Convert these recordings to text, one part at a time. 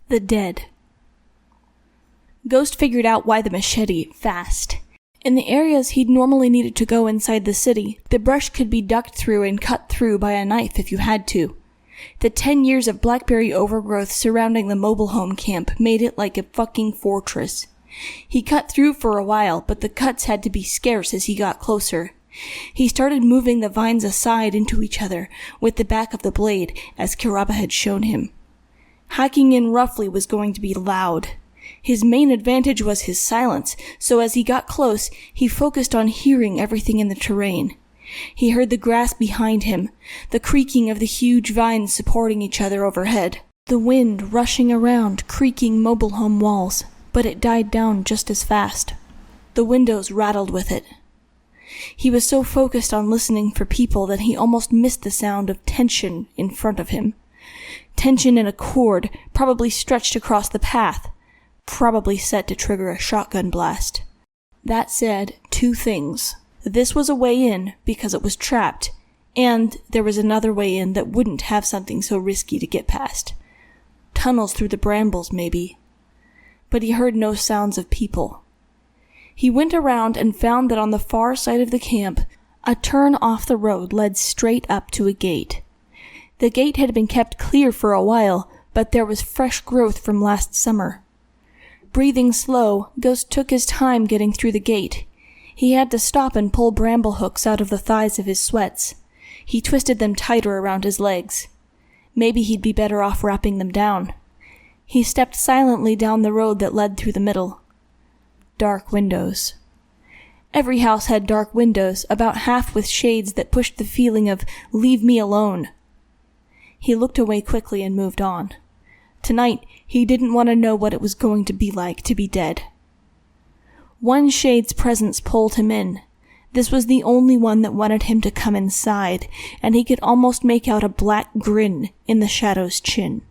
The dead. Ghost figured out why the machete fast. In the areas he'd normally needed to go inside the city, the brush could be ducked through and cut through by a knife if you had to. The 10 years of blackberry overgrowth surrounding the mobile home camp made it like a fucking fortress. He cut through for a while, but the cuts had to be scarce as he got closer. He started moving the vines aside into each other with the back of the blade, as Kiraba had shown him. Hacking in roughly was going to be loud. His main advantage was his silence, so as he got close, he focused on hearing everything in the terrain. He heard the grass behind him, the creaking of the huge vines supporting each other overhead, the wind rushing around creaking mobile home walls, but it died down just as fast. The windows rattled with it. He was so focused on listening for people that he almost missed the sound of tension in front of him. Tension in a cord, probably stretched across the path, probably set to trigger a shotgun blast. That said, 2 things. This was a way in because it was trapped, and there was another way in that wouldn't have something so risky to get past. Tunnels through the brambles, maybe. But he heard no sounds of people. He went around and found that on the far side of the camp, a turn off the road led straight up to a gate. The gate had been kept clear for a while, but there was fresh growth from last summer. Breathing slow, Ghost took his time getting through the gate. He had to stop and pull bramble hooks out of the thighs of his sweats. He twisted them tighter around his legs. Maybe he'd be better off wrapping them down. He stepped silently down the road that led through the middle. Dark windows. Every house had dark windows, about half with shades that pushed the feeling of "leave me alone." He looked away quickly and moved on. Tonight, he didn't want to know what it was going to be like to be dead. One shade's presence pulled him in. This was the only one that wanted him to come inside, and he could almost make out a black grin in the shadow's chin.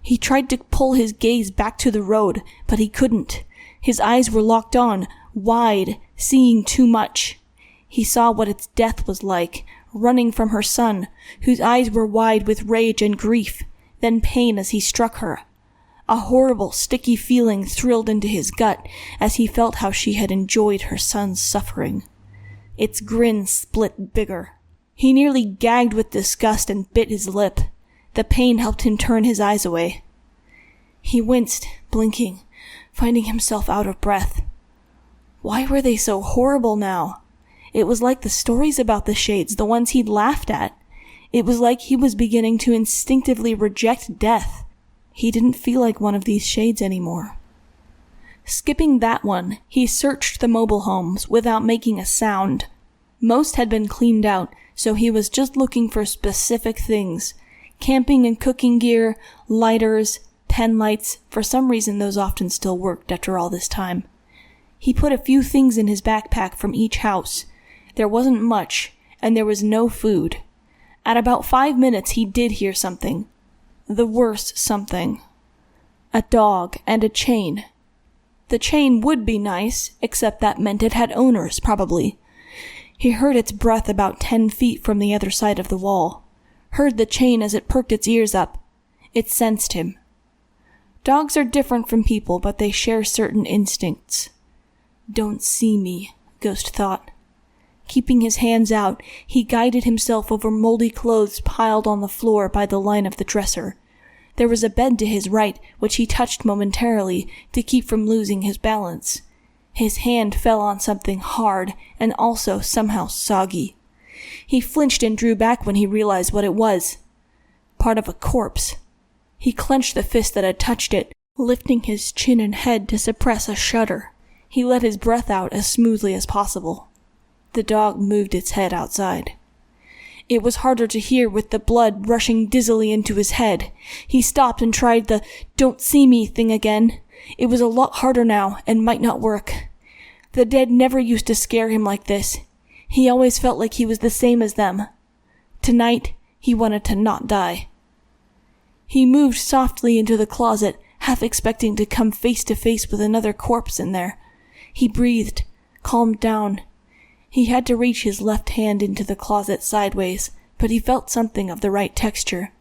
He tried to pull his gaze back to the road, but he couldn't. His eyes were locked on, wide, seeing too much. He saw what its death was like, running from her son, whose eyes were wide with rage and grief, then pain as he struck her. A horrible, sticky feeling thrilled into his gut as he felt how she had enjoyed her son's suffering. Its grin split bigger. He nearly gagged with disgust and bit his lip. The pain helped him turn his eyes away. He winced, blinking, finding himself out of breath. Why were they so horrible now? It was like the stories about the shades, the ones he'd laughed at. It was like he was beginning to instinctively reject death. He didn't feel like one of these shades anymore. Skipping that one, he searched the mobile homes without making a sound. Most had been cleaned out, so he was just looking for specific things. Camping and cooking gear, lighters, pen lights. For some reason those often still worked after all this time. He put a few things in his backpack from each house. There wasn't much, and there was no food. At about 5 minutes he did hear something. The worst something. A dog and a chain. The chain would be nice, except that meant it had owners, probably. He heard its breath about 10 feet from the other side of the wall. Heard the chain as it perked its ears up. It sensed him. Dogs are different from people, but they share certain instincts. Don't see me, Ghost thought. Keeping his hands out, he guided himself over moldy clothes piled on the floor by the line of the dresser. There was a bed to his right, which he touched momentarily to keep from losing his balance. His hand fell on something hard and also somehow soggy. He flinched and drew back when he realized what it was. Part of a corpse. He clenched the fist that had touched it, lifting his chin and head to suppress a shudder. He let his breath out as smoothly as possible. The dog moved its head outside. It was harder to hear with the blood rushing dizzily into his head. He stopped and tried the "don't see me" thing again. It was a lot harder now and might not work. The dead never used to scare him like this. He always felt like he was the same as them. Tonight, he wanted to not die. He moved softly into the closet, half expecting to come face to face with another corpse in there. He breathed, calmed down. He had to reach his left hand into the closet sideways, but he felt something of the right texture.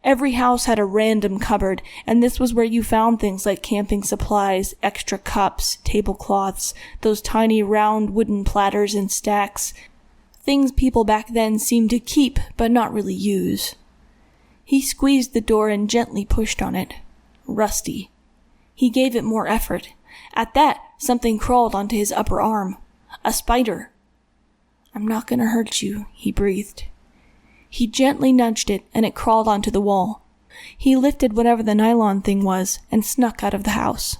Every house had a random cupboard, and this was where you found things like camping supplies, extra cups, tablecloths, those tiny round wooden platters in stacks. Things people back then seemed to keep, but not really use. He squeezed the door and gently pushed on it. Rusty. He gave it more effort. At that, something crawled onto his upper arm. A spider. "I'm not gonna hurt you," he breathed. He gently nudged it, and it crawled onto the wall. He lifted whatever the nylon thing was and snuck out of the house.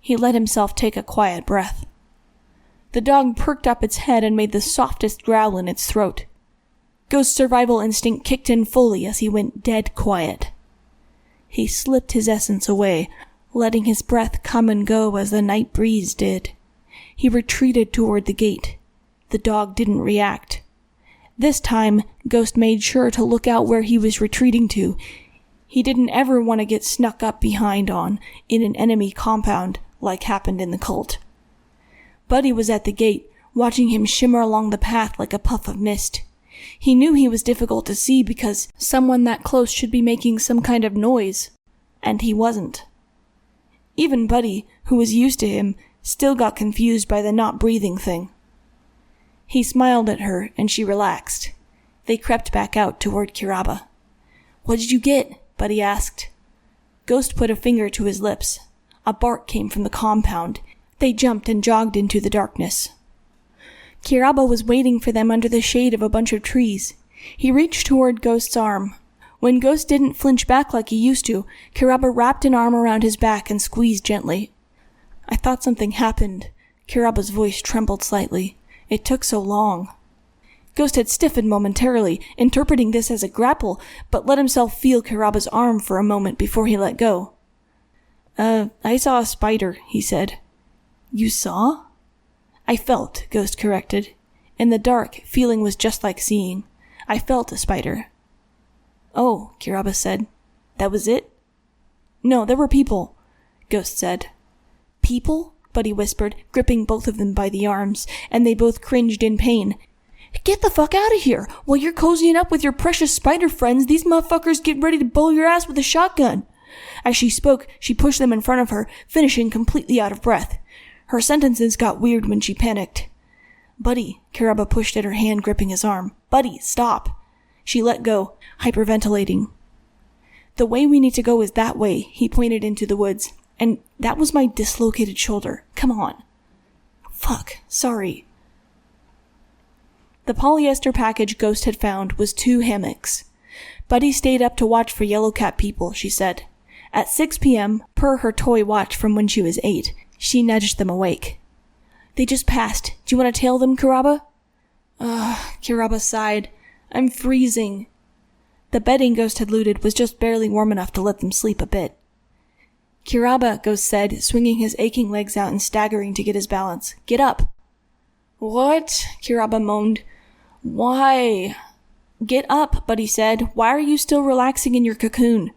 He let himself take a quiet breath. The dog perked up its head and made the softest growl in its throat. Ghost's survival instinct kicked in fully as he went dead quiet. He slipped his essence away, letting his breath come and go as the night breeze did. He retreated toward the gate. The dog didn't react. This time, Ghost made sure to look out where he was retreating to. He didn't ever want to get snuck up behind on in an enemy compound like happened in the cult. Buddy was at the gate, watching him shimmer along the path like a puff of mist. He knew he was difficult to see because someone that close should be making some kind of noise, and he wasn't. Even Buddy, who was used to him, still got confused by the not breathing thing. He smiled at her, and she relaxed. They crept back out toward Kiraba. "What did you get?" Buddy asked. Ghost put a finger to his lips. A bark came from the compound. They jumped and jogged into the darkness. Kiraba was waiting for them under the shade of a bunch of trees. He reached toward Ghost's arm. When Ghost didn't flinch back like he used to, Kiraba wrapped an arm around his back and squeezed gently. "I thought something happened." Kiraba's voice trembled slightly. "It took so long." Ghost had stiffened momentarily, interpreting this as a grapple, but let himself feel Kiraba's arm for a moment before he let go. I saw a spider," he said. "You saw?" "I felt," Ghost corrected. In the dark, feeling was just like seeing. "I felt a spider." "Oh," Kiraba said. "That was it?" "No, there were people," Ghost said. "People?" Buddy whispered, gripping both of them by the arms, and they both cringed in pain. "Get the fuck out of here! While you're cozying up with your precious spider friends, these motherfuckers get ready to blow your ass with a shotgun." As she spoke, she pushed them in front of her, finishing completely out of breath. Her sentences got weird when she panicked. "Buddy," Kiraba pushed at her hand, gripping his arm. "Buddy, stop." She let go, hyperventilating. "The way we need to go is that way," he pointed into the woods. "And that was my dislocated shoulder. Come on." "Fuck, sorry." The polyester package Ghost had found was 2 hammocks. Buddy stayed up to watch for yellow-cap people, she said. At 6 p.m., per her toy watch from when she was 8, she nudged them awake. "They just passed. Do you want to tail them, Kiraba?" Kiraba sighed. "I'm freezing." The bedding Ghost had looted was just barely warm enough to let them sleep a bit. "Kiraba," Ghost said, swinging his aching legs out and staggering to get his balance. "Get up." "What?" Kiraba moaned. "Why?" "Get up," Buddy said. "Why are you still relaxing in your cocoon?"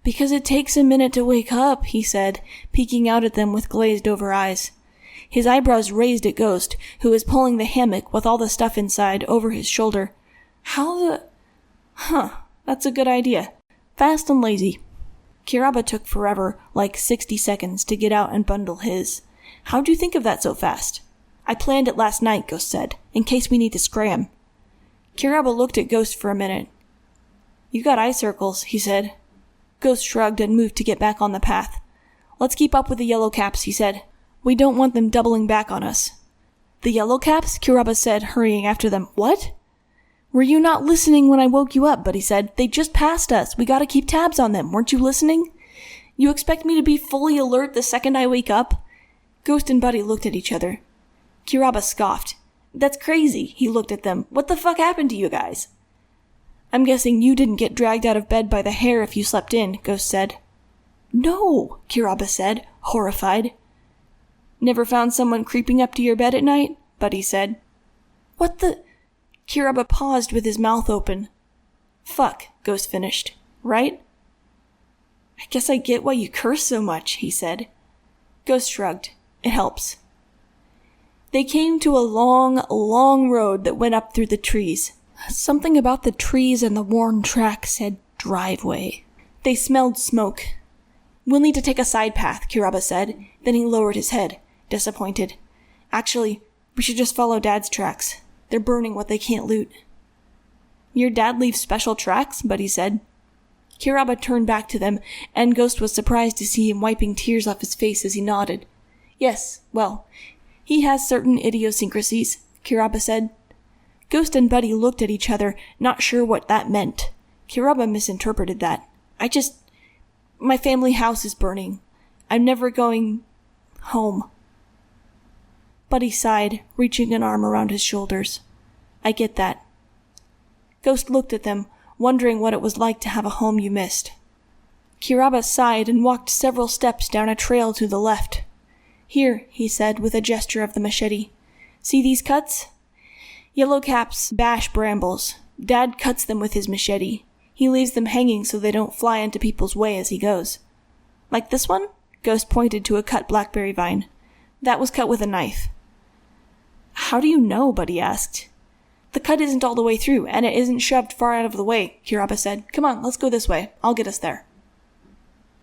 "Because it takes a minute to wake up," he said, peeking out at them with glazed-over eyes. His eyebrows raised at Ghost, who was pulling the hammock with all the stuff inside over his shoulder. That's a good idea. Fast and lazy." Kiraba took forever, like 60 seconds, to get out and bundle his. "How'd you think of that so fast?" "I planned it last night," Ghost said, "in case we need to scram." Kiraba looked at Ghost for a minute. "You got eye circles," he said. Ghost shrugged and moved to get back on the path. "Let's keep up with the yellow caps," he said. "We don't want them doubling back on us." "The yellow caps?" Kiraba said, hurrying after them. "What?" "Were you not listening when I woke you up?" Buddy said. "They just passed us. We gotta keep tabs on them. Weren't you listening?" "You expect me to be fully alert the second I wake up?" Ghost and Buddy looked at each other. Kiraba scoffed. "That's crazy." He looked at them. "What the fuck happened to you guys?" "I'm guessing you didn't get dragged out of bed by the hair if you slept in," Ghost said. "No," Kiraba said, horrified. "Never found someone creeping up to your bed at night?" Buddy said. "What the—" Kiraba paused with his mouth open. "Fuck," Ghost finished. "Right?" "I guess I get why you curse so much," he said. Ghost shrugged. "It helps." They came to a long, long road that went up through the trees. Something about the trees and the worn track said driveway. They smelled smoke. "We'll need to take a side path," Kiraba said. Then he lowered his head, disappointed. "Actually, we should just follow Dad's tracks. They're burning what they can't loot." "Your dad leaves special tracks?" Buddy said. Kiraba turned back to them, and Ghost was surprised to see him wiping tears off his face as he nodded. "Yes, well, he has certain idiosyncrasies," Kiraba said. Ghost and Buddy looked at each other, not sure what that meant. Kiraba misinterpreted that. My family house is burning. I'm never going home." Buddy sighed, reaching an arm around his shoulders. "I get that." Ghost looked at them, wondering what it was like to have a home you missed. Kiraba sighed and walked several steps down a trail to the left. "Here," he said with a gesture of the machete. "See these cuts? Yellow caps bash brambles. Dad cuts them with his machete. He leaves them hanging so they don't fly into people's way as he goes. Like this one?" Ghost pointed to a cut blackberry vine. "That was cut with a knife." "How do you know?" Buddy asked. "The cut isn't all the way through, and it isn't shoved far out of the way," Kiraba said. "Come on, let's go this way. I'll get us there."